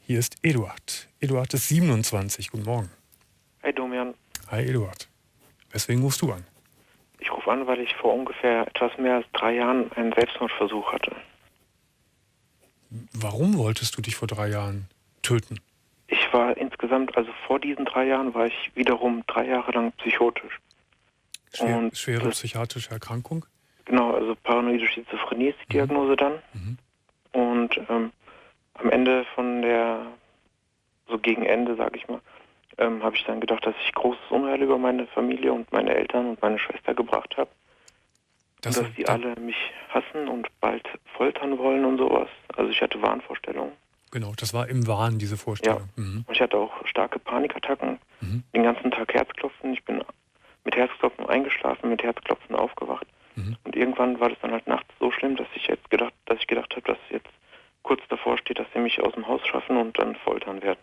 Hier ist Eduard. Eduard ist 27. Guten Morgen. Hi Domian. Hi Eduard. Weswegen rufst du an? Ich rufe an, weil ich vor ungefähr etwas mehr als 3 Jahren einen Selbstmordversuch hatte. Warum wolltest du dich vor 3 Jahren töten? Ich war insgesamt, also vor diesen 3 Jahren, war ich wiederum 3 Jahre lang psychotisch. Schwere psychiatrische Erkrankung? Genau, also paranoide Schizophrenie ist die Diagnose dann. Und am Ende so gegen Ende, sage ich mal, habe ich dann gedacht, dass ich großes Unheil über meine Familie und meine Eltern und meine Schwester gebracht habe. Und dass die alle mich hassen und bald foltern wollen und sowas. Also ich hatte Wahnvorstellungen. Genau, das war im Wahn, diese Vorstellung. Ja. Und ich hatte auch starke Panikattacken, den ganzen Tag Herzklopfen. Ich bin mit Herzklopfen eingeschlafen, mit Herzklopfen aufgewacht. Und irgendwann war das dann halt nachts so schlimm, dass ich gedacht habe, dass jetzt kurz davor steht, dass sie mich aus dem Haus schaffen und dann foltern werden.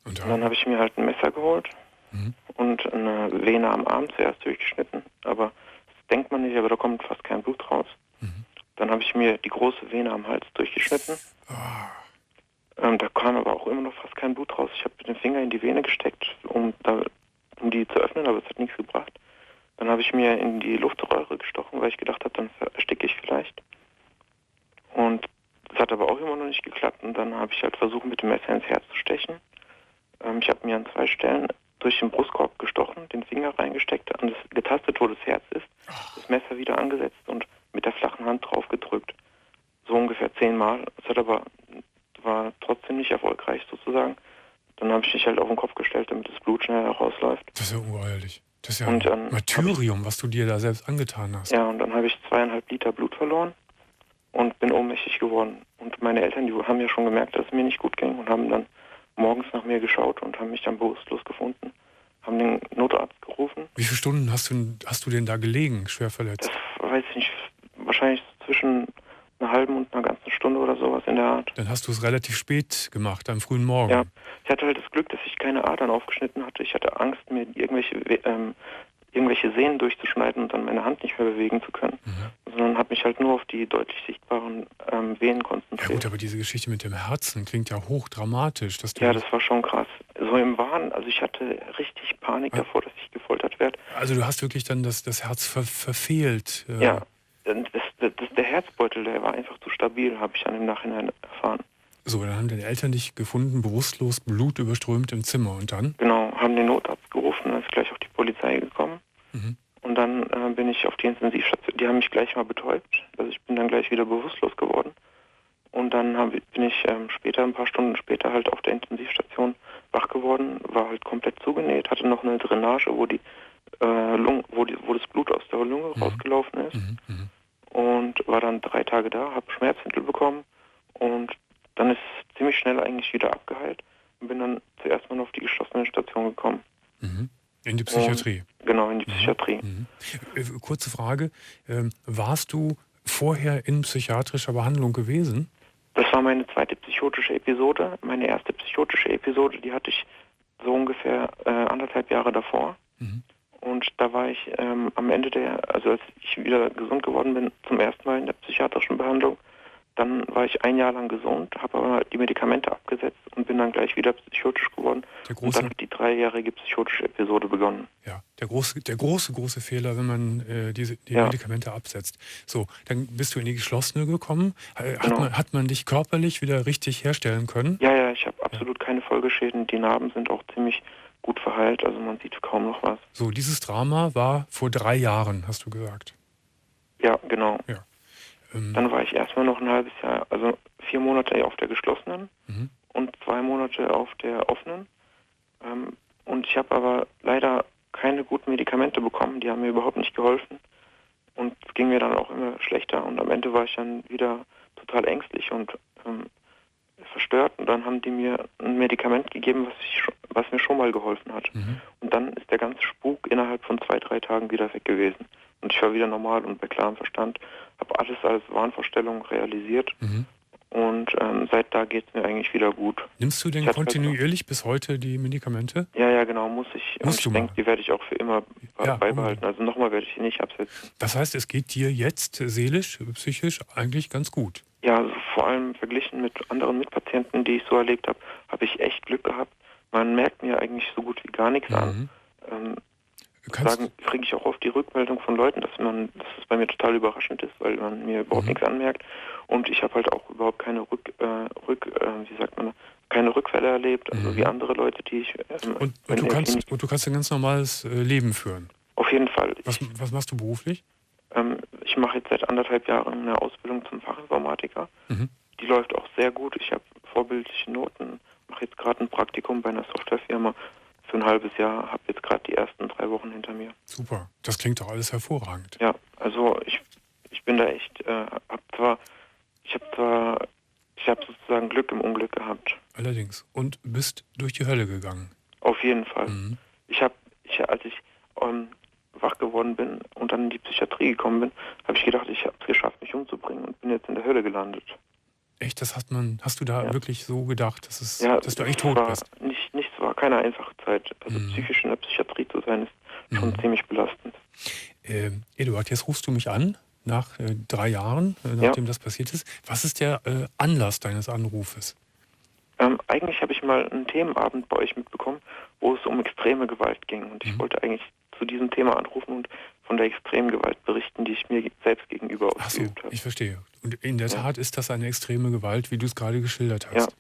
Und dann habe ich mir halt ein Messer geholt und eine Vene am Arm zuerst durchgeschnitten. Aber das denkt man nicht, aber da kommt fast kein Blut raus. Dann habe ich mir die große Vene am Hals durchgeschnitten. Da kam aber auch immer noch fast kein Blut raus. Ich habe den Finger in die Vene gesteckt, um die zu öffnen, aber es hat nichts gebracht. Dann habe ich mir in die Luftröhre gestochen, weil ich gedacht habe, dann ersticke ich vielleicht. Und das hat aber auch immer noch nicht geklappt. Und dann habe ich halt versucht, mit dem Messer ins Herz zu stechen. Ich habe mir an 2 Stellen durch den Brustkorb gestochen, den Finger reingesteckt, getastet, wo das Herz ist, das Messer wieder angesetzt und mit der flachen Hand drauf gedrückt. So ungefähr 10 Mal. Es war trotzdem nicht erfolgreich sozusagen. Dann habe ich mich halt auf den Kopf gestellt, damit das Blut schnell herausläuft. Das ist ja ungeheuerlich. Das ist ja ein Martyrium, was du dir da selbst angetan hast. Ja, und dann habe ich 2,5 Liter Blut verloren und bin ohnmächtig geworden. Und meine Eltern, die haben ja schon gemerkt, dass es mir nicht gut ging und haben dann morgens nach mir geschaut und haben mich dann bewusstlos gefunden. Haben den Notarzt gerufen. Wie viele Stunden hast du denn da gelegen, schwer verletzt? Das weiß ich nicht. Wahrscheinlich zwischen einer halben und einer ganzen Stunde oder sowas in der Art. Dann hast du es relativ spät gemacht, am frühen Morgen. Ja, ich hatte halt das Glück, dass ich keine Adern aufgeschnitten hatte. Ich hatte Angst, mir irgendwelche Sehnen durchzuschneiden und dann meine Hand nicht mehr bewegen zu können. Sondern habe mich halt nur auf die deutlich sichtbaren Venen konzentriert. Ja gut, aber diese Geschichte mit dem Herzen klingt ja hochdramatisch. Ja, das war schon krass. So im Wahn, also ich hatte richtig Panik davor, dass ich gefoltert werde. Also du hast wirklich dann das Herz verfehlt. Ja, der Herzbeutel, der war einfach zu stabil, habe ich dann im Nachhinein erfahren. So, dann haben deine Eltern dich gefunden, bewusstlos, blutüberströmt im Zimmer. Und dann? Genau, haben den Notarzt gerufen, dann ist gleich auch die Polizei gekommen. Und dann bin ich auf die Intensivstation. Die haben mich gleich mal betäubt. Also ich bin dann gleich wieder bewusstlos geworden. Und dann bin ich ein paar Stunden später halt auf der Intensivstation wach geworden, war halt komplett zugenäht, hatte noch eine Drainage, wo das Blut aus der Lunge rausgelaufen ist. Und war dann 3 Tage da, habe Schmerzmittel bekommen und dann ist es ziemlich schnell eigentlich wieder abgeheilt und bin dann zuerst mal auf die geschlossene Station gekommen. In die Psychiatrie? Genau, in die Psychiatrie. Kurze Frage, warst du vorher in psychiatrischer Behandlung gewesen? Das war meine zweite psychotische Episode. Meine erste psychotische Episode, die hatte ich so ungefähr 1,5 Jahre davor. Und da war ich am Ende als ich wieder gesund geworden bin, zum ersten Mal in der psychiatrischen Behandlung, dann war ich 1 Jahr lang gesund, habe aber die Medikamente abgesetzt und bin dann gleich wieder psychotisch geworden. Und dann hat die 3-jährige psychotische Episode begonnen. Ja, der große Fehler, wenn man die Medikamente absetzt. So, dann bist du in die geschlossene gekommen. Hat man dich körperlich wieder richtig herstellen können? Ja, ich habe absolut keine Folgeschäden. Die Narben sind auch ziemlich gut verheilt, also man sieht kaum noch was. So, dieses Drama war vor 3 Jahren, hast du gesagt. Ja, genau. Ja. Dann war ich erstmal noch ein halbes Jahr, also 4 Monate auf der geschlossenen und 2 Monate auf der offenen. Und ich habe aber leider keine guten Medikamente bekommen, die haben mir überhaupt nicht geholfen. Und es ging mir dann auch immer schlechter und am Ende war ich dann wieder total ängstlich und verstört. Und dann haben die mir ein Medikament gegeben, was mir schon mal geholfen hat. Und dann ist der ganze Spuk innerhalb von 2-3 Tagen wieder weg gewesen. Und ich war wieder normal und bei klarem Verstand, habe alles als Wahnvorstellung realisiert. Und seit da geht es mir eigentlich wieder gut. Nimmst du denn kontinuierlich bis heute die Medikamente? Ja, genau, muss ich. Und ich denke, die werde ich auch für immer beibehalten. Also nochmal werde ich sie nicht absetzen. Das heißt, es geht dir jetzt seelisch, psychisch eigentlich ganz gut? Ja, also vor allem verglichen mit anderen Mitpatienten, die ich so erlebt habe, habe ich echt Glück gehabt. Man merkt mir eigentlich so gut wie gar nichts an. Kriege ich auch oft die Rückmeldung von Leuten, dass es bei mir total überraschend ist, weil man mir überhaupt nichts anmerkt. Und ich habe halt auch überhaupt keine keine Rückfälle erlebt, also wie andere Leute, die ich... Und du kannst ein ganz normales Leben führen? Auf jeden Fall. Was machst du beruflich? Ich mache jetzt seit 1,5 Jahren eine Ausbildung zum Fachinformatiker. Die läuft auch sehr gut. Ich habe vorbildliche Noten, mache jetzt gerade ein Praktikum bei einer Softwarefirma für ein halbes Jahr, habe jetzt gerade die ersten 3 Wochen hinter mir. Super, das klingt doch alles hervorragend. Ja, also ich bin da echt, ich habe sozusagen Glück im Unglück gehabt. Allerdings. Und bist durch die Hölle gegangen. Auf jeden Fall. Als ich wach geworden bin und dann in die Psychiatrie gekommen bin, habe ich gedacht, ich habe es geschafft, mich umzubringen und bin jetzt in der Hölle gelandet. Echt, hast du da wirklich so gedacht, dass du eigentlich tot bist? Nichts war keine einfache Zeit. Also psychisch in der Psychiatrie zu sein, ist schon ziemlich belastend. Eduard, jetzt rufst du mich an, nach 3 Jahren, nachdem das passiert ist. Was ist der Anlass deines Anrufes? Eigentlich habe ich mal einen Themenabend bei euch mitbekommen, wo es um extreme Gewalt ging. Und ich wollte eigentlich zu diesem Thema anrufen und von der extremen Gewalt berichten, die ich mir selbst gegenüber ausgeübt habe. Ich verstehe. Und in der Tat ist das eine extreme Gewalt, wie du es gerade geschildert hast. Ja.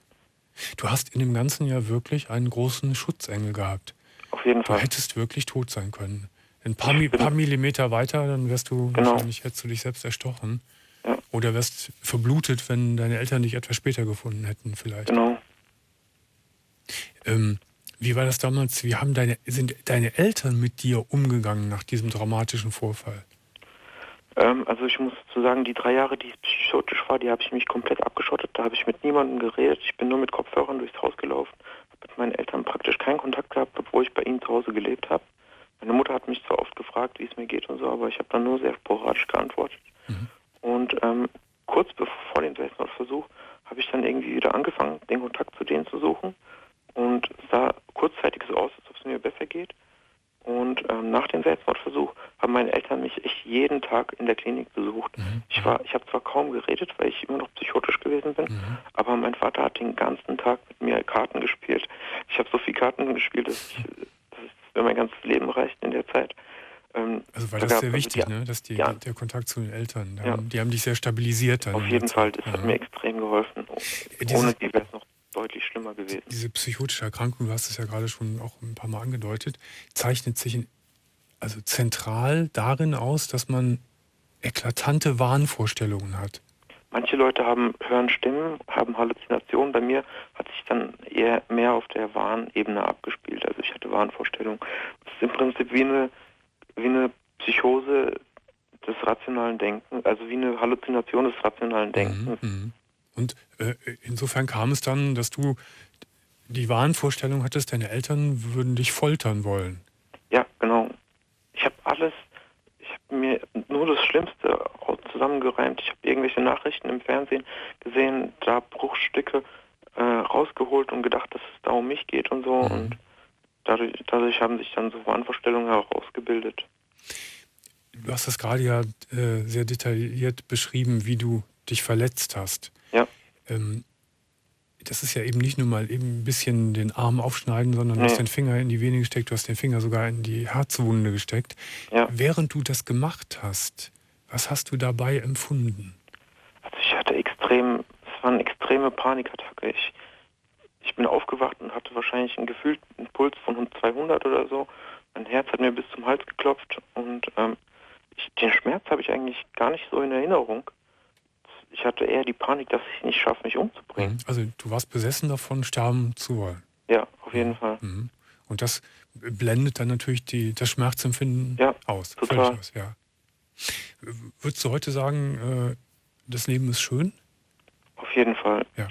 Du hast in dem Ganzen ja wirklich einen großen Schutzengel gehabt. Auf jeden Fall. Du hättest wirklich tot sein können. Ein paar Millimeter weiter, dann wahrscheinlich hättest du dich selbst erstochen. Ja. Oder wärst verblutet, wenn deine Eltern dich etwas später gefunden hätten vielleicht. Genau. Wie war das damals? Sind deine Eltern mit dir umgegangen nach diesem dramatischen Vorfall? Also ich muss dazu sagen, die 3 Jahre, die ich psychotisch war, die habe ich mich komplett abgeschottet. Da habe ich mit niemandem geredet. Ich bin nur mit Kopfhörern durchs Haus gelaufen. Habe mit meinen Eltern praktisch keinen Kontakt gehabt, obwohl ich bei ihnen zu Hause gelebt habe. Meine Mutter hat mich zwar oft gefragt, wie es mir geht und so, aber ich habe dann nur sehr sporadisch geantwortet. Und kurz vor dem Selbstmordversuch habe ich dann irgendwie wieder angefangen, den Kontakt zu denen zu suchen. Und es sah kurzzeitig so aus, als ob es mir besser geht. Und nach dem Selbstmordversuch haben meine Eltern mich echt jeden Tag in der Klinik besucht. Ich habe zwar kaum geredet, weil ich immer noch psychotisch gewesen bin, aber mein Vater hat den ganzen Tag mit mir Karten gespielt. Ich habe so viel Karten gespielt, dass mir mein ganzes Leben reicht in der Zeit. Also war das sehr wichtig, ne? Dass der Kontakt zu den Eltern, die haben dich sehr stabilisiert. Dann auf jeden Fall, das hat mir extrem geholfen. Ohne die wäre es noch deutlich schlimmer gewesen. Diese psychotische Erkrankung, du hast es ja gerade schon auch ein paar Mal angedeutet, zeichnet sich zentral darin aus, dass man eklatante Wahnvorstellungen hat. Manche Leute hören Stimmen, haben Halluzinationen. Bei mir hat sich dann eher mehr auf der Wahnebene abgespielt. Also ich hatte Wahnvorstellungen. Das ist im Prinzip wie eine Psychose des rationalen Denkens, also wie eine Halluzination des rationalen Denkens. Und insofern kam es dann, dass du die Wahnvorstellung hattest, deine Eltern würden dich foltern wollen. Ja, genau. Ich habe mir nur das Schlimmste zusammengereimt. Ich habe irgendwelche Nachrichten im Fernsehen gesehen, da Bruchstücke rausgeholt und gedacht, dass es da um mich geht und so. Und dadurch haben sich dann so Wahnvorstellungen herausgebildet. Du hast das gerade ja sehr detailliert beschrieben, wie du dich verletzt hast. Ja. Das ist ja eben nicht nur mal eben ein bisschen den Arm aufschneiden, sondern du hast den Finger in die Vene gesteckt, du hast den Finger sogar in die Herzwunde gesteckt. Ja. Während du das gemacht hast, was hast du dabei empfunden? Also es war eine extreme Panikattacke. Ich bin aufgewacht und hatte wahrscheinlich einen gefühlten Puls von 200 oder so. Mein Herz hat mir bis zum Hals geklopft und den Schmerz habe ich eigentlich gar nicht so in Erinnerung. Ich hatte eher die Panik, dass ich es nicht schaffe, mich umzubringen. Also du warst besessen davon, sterben zu wollen. Ja, auf jeden Fall. Und das blendet dann natürlich das Schmerzempfinden aus. Total. Völlig aus, ja. Würdest du heute sagen, das Leben ist schön? Auf jeden Fall. Ja.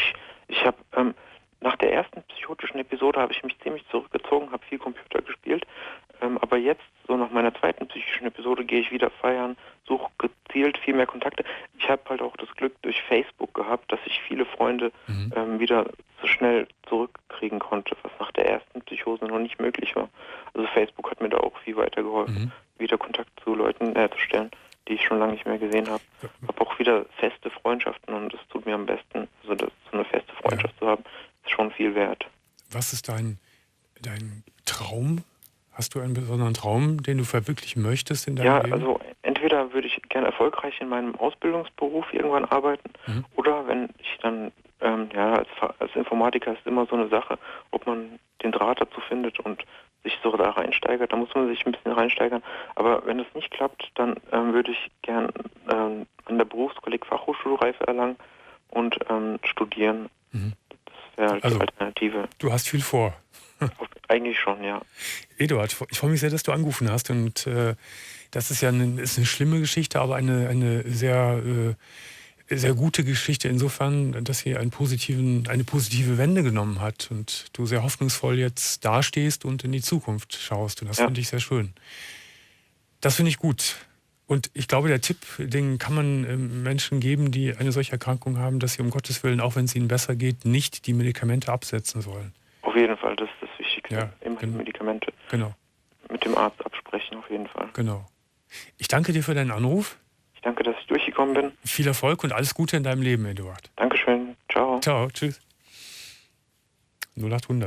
Ich habe nach der ersten psychotischen Episode habe ich mich ziemlich zurückgezogen, habe viel Computer gespielt. Aber jetzt, so nach meiner zweiten psychischen Episode, gehe ich wieder feiern, suche gezielt viel mehr Kontakte. Ich habe halt auch das Glück durch Facebook gehabt, dass ich viele Freunde wieder so schnell zurückkriegen konnte, was nach der ersten Psychose noch nicht möglich war. Also Facebook hat mir da auch viel weitergeholfen, wieder Kontakt zu Leuten herzustellen, die ich schon lange nicht mehr gesehen habe. Ich habe auch wieder feste Freundschaften und das tut mir am besten. viel wert. Was ist dein Traum? Hast du einen besonderen Traum, den du verwirklichen möchtest in deinem Leben? Ja, also entweder würde ich gerne erfolgreich in meinem Ausbildungsberuf irgendwann arbeiten, oder wenn ich dann, als Informatiker ist immer so eine Sache, ob man den Draht dazu findet und sich so da reinsteigert, da muss man sich ein bisschen reinsteigern. Aber wenn das nicht klappt, dann würde ich gern an der Berufskolleg Fachhochschulreife erlangen und studieren. Das wäre halt die Alternative. Du hast viel vor. Eigentlich schon, ja. Eduard, ich freue mich sehr, dass du angerufen hast. Und das ist ja ist eine schlimme Geschichte, aber eine sehr, sehr gute Geschichte insofern, dass sie eine positive Wende genommen hat und du sehr hoffnungsvoll jetzt dastehst und in die Zukunft schaust. Und das finde ich sehr schön. Das finde ich gut. Und ich glaube, der Tipp, den kann man Menschen geben, die eine solche Erkrankung haben, dass sie um Gottes Willen, auch wenn es ihnen besser geht, nicht die Medikamente absetzen sollen. Auf jeden Fall, das ist das Wichtigste. Ja, immer die Medikamente. Genau. Mit dem Arzt absprechen, auf jeden Fall. Genau. Ich danke dir für deinen Anruf. Ich danke, dass ich durchgekommen bin. Viel Erfolg und alles Gute in deinem Leben, Eduard. Dankeschön. Ciao. Ciao. Tschüss. 0800.